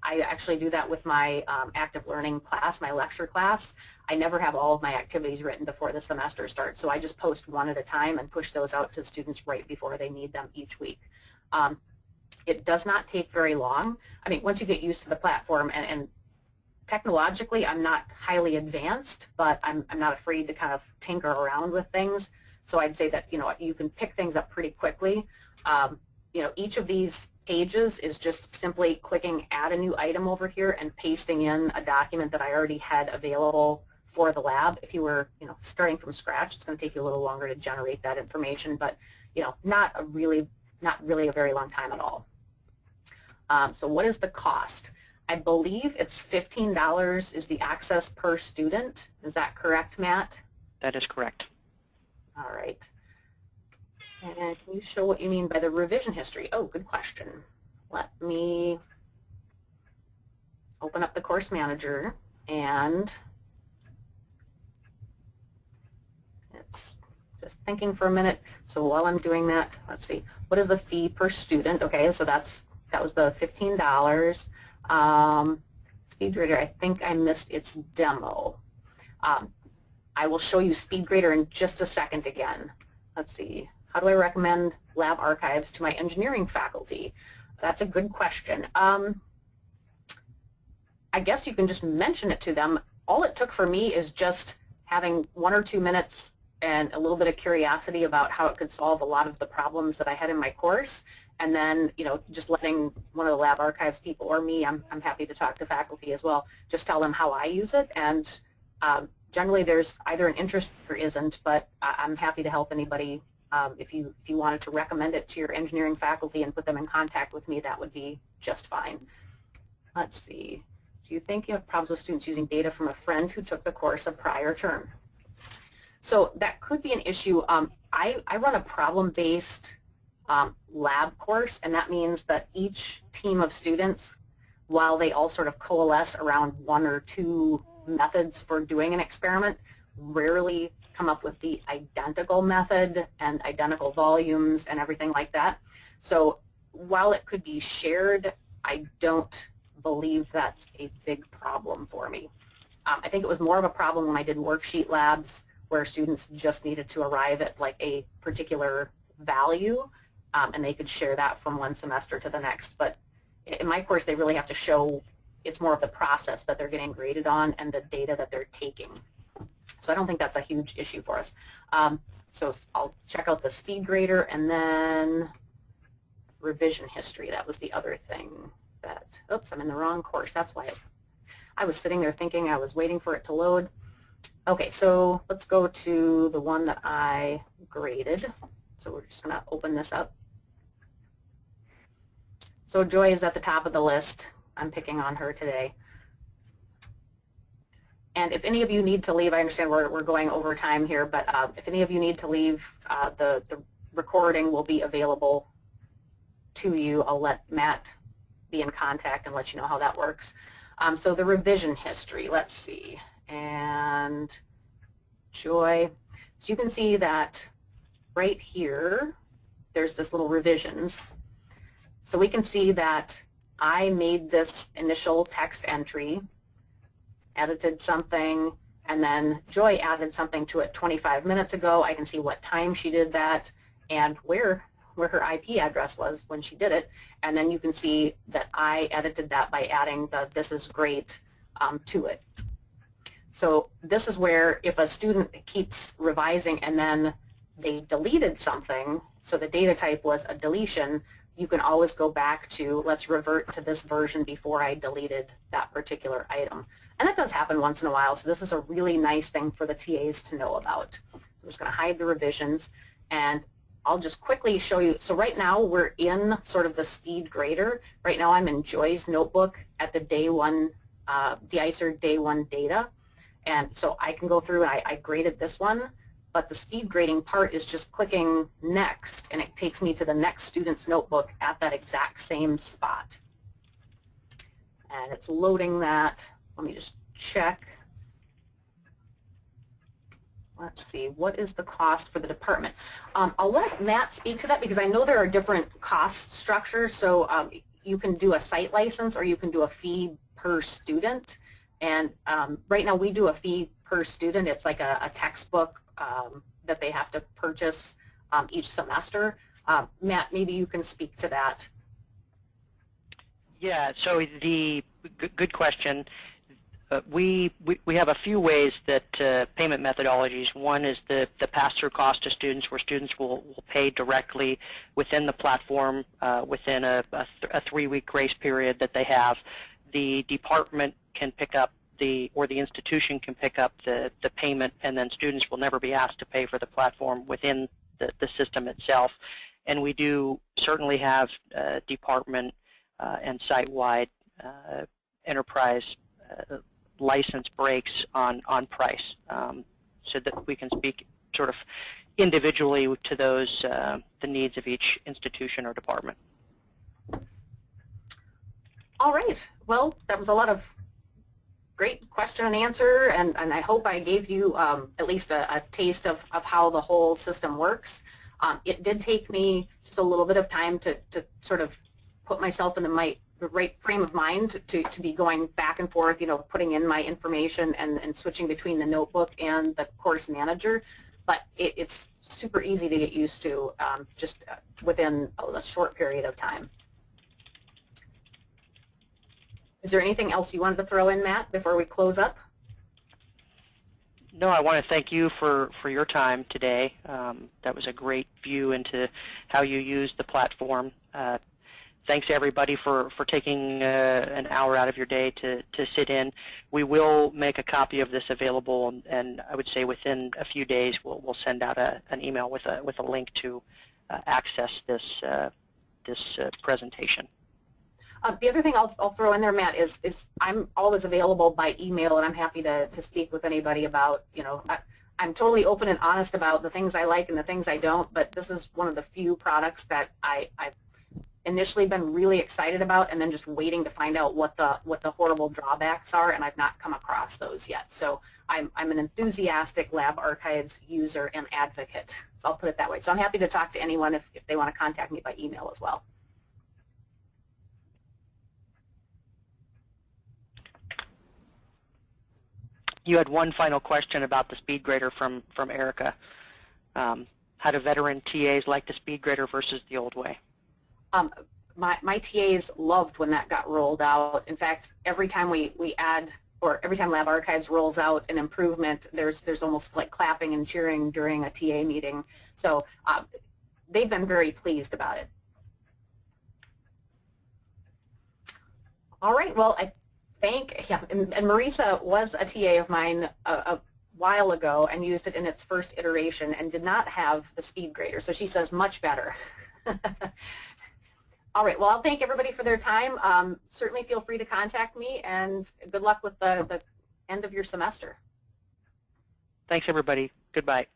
I actually do that with my active learning class, my lecture class. I never have all of my activities written before the semester starts, so I just post one at a time and push those out to the students right before they need them each week. It does not take very long. I mean, once you get used to the platform, and technologically I'm not highly advanced, but I'm not afraid to kind of tinker around with things. So I'd say that, you know, you can pick things up pretty quickly. You know, each of these pages is just simply clicking add a new item over here and pasting in a document that I already had available for the lab. If you were, you know, starting from scratch, it's going to take you a little longer to generate that information, but, you know, not really a very long time at all. So what is the cost? I believe it's $15 is the access per student. Is that correct, Matt? That is correct. All right. And can you show what you mean by the revision history? Oh, good question. Let me open up the course manager, and it's just thinking for a minute. So while I'm doing that, let's see, what is the fee per student? Okay, so that was the $15. SpeedGrader, I think I missed its demo. I will show you SpeedGrader in just a second again. Let's see. How do I recommend LabArchives to my engineering faculty? That's a good question. I guess you can just mention it to them. All it took for me is just having 1 or 2 minutes and a little bit of curiosity about how it could solve a lot of the problems that I had in my course, and then, you know, just letting one of the LabArchives people, or me, I'm happy to talk to faculty as well, just tell them how I use it. And generally there's either an interest or isn't, but I'm happy to help anybody. If you wanted to recommend it to your engineering faculty and put them in contact with me, that would be just fine. Let's see. Do you think you have problems with students using data from a friend who took the course a prior term? So that could be an issue. I run a problem-based lab course, and that means that each team of students, while they all sort of coalesce around 1 or 2 methods for doing an experiment, rarely come up with the identical method and identical volumes and everything like that. So while it could be shared, I don't believe that's a big problem for me. I think it was more of a problem when I did worksheet labs where students just needed to arrive at like a particular value, and they could share that from one semester to the next. But in my course, they really have to show it's more of the process that they're getting graded on and the data that they're taking. So I don't think that's a huge issue for us. So I'll check out the SpeedGrader, and then revision history. That was the other thing that, oops, I'm in the wrong course. That's why I was sitting there thinking I was waiting for it to load. Okay, so let's go to the one that I graded. So we're just going to open this up. So Joy is at the top of the list. I'm picking on her today. And if any of you need to leave, I understand we're going over time here, but if any of you need to leave, the recording will be available to you. I'll let Matt be in contact and let you know how that works. So the revision history, let's see. And Joy, so you can see that right here, there's this little revisions. So we can see that I made this initial text entry, edited something, and then Joy added something to it 25 minutes ago. I can see what time she did that and where where her IP address was when she did it, and then you can see that I edited that by adding the "this is great" to it. So this is where if a student keeps revising and then they deleted something, so the data type was a deletion, you can always go back to, let's revert to this version before I deleted that particular item. And that does happen once in a while, so this is a really nice thing for the TAs to know about. So I'm just going to hide the revisions, and I'll just quickly show you. So right now we're in sort of the speed grader. Right now I'm in Joy's notebook at the day one, de-icer day one data. And so I can go through and I graded this one, but the speed grading part is just clicking next, and it takes me to the next student's notebook at that exact same spot. And it's loading that. Let me just check. Let's see, what is the cost for the department? I'll let Matt speak to that because I know there are different cost structures. So you can do a site license or you can do a fee per student. And right now we do a fee per student. It's like a textbook that they have to purchase each semester. Matt, maybe you can speak to that. Yeah, so the good question. We have a few ways that payment methodologies. One is the pass-through cost to students, where students will pay directly within the platform within a 3-week grace period that they have. The department can pick up or the institution can pick up the payment, and then students will never be asked to pay for the platform within the system itself. And we do certainly have department and site-wide enterprise license breaks on price, so that we can speak sort of individually to those the needs of each institution or department. All right. Well, that was a lot of great question and answer, and I hope I gave you at least a taste of how the whole system works. It did take me just a little bit of time to sort of put myself in the right frame of mind to be going back and forth, you know, putting in my information and switching between the notebook and the course manager. But it's super easy to get used to just within a short period of time. Is there anything else you wanted to throw in, Matt, before we close up? No, I want to thank you for your time today. That was a great view into how you use the platform. Thanks everybody for taking an hour out of your day to sit in. We will make a copy of this available, and I would say within a few days we'll send out an email with a link to access this presentation. The other thing I'll throw in there, Matt, is I'm always available by email, and I'm happy to speak with anybody about, you know, I'm totally open and honest about the things I like and the things I don't, but this is one of the few products that I've initially been really excited about, and then just waiting to find out what the horrible drawbacks are, and I've not come across those yet. So I'm an enthusiastic LabArchives user and advocate. So I'll put it that way. So I'm happy to talk to anyone if they want to contact me by email as well. You had one final question about the speed grader from Erica. How do veteran TAs like the speed grader versus the old way? My TAs loved when that got rolled out. In fact, every time we add, or every time LabArchives rolls out an improvement, there's almost like clapping and cheering during a TA meeting. So they've been very pleased about it. All right, well, and Marisa was a TA of mine a while ago and used it in its first iteration and did not have the speed grader, so she says much better. All right, well, I'll thank everybody for their time. Certainly feel free to contact me, and good luck with the end of your semester. Thanks, everybody. Goodbye.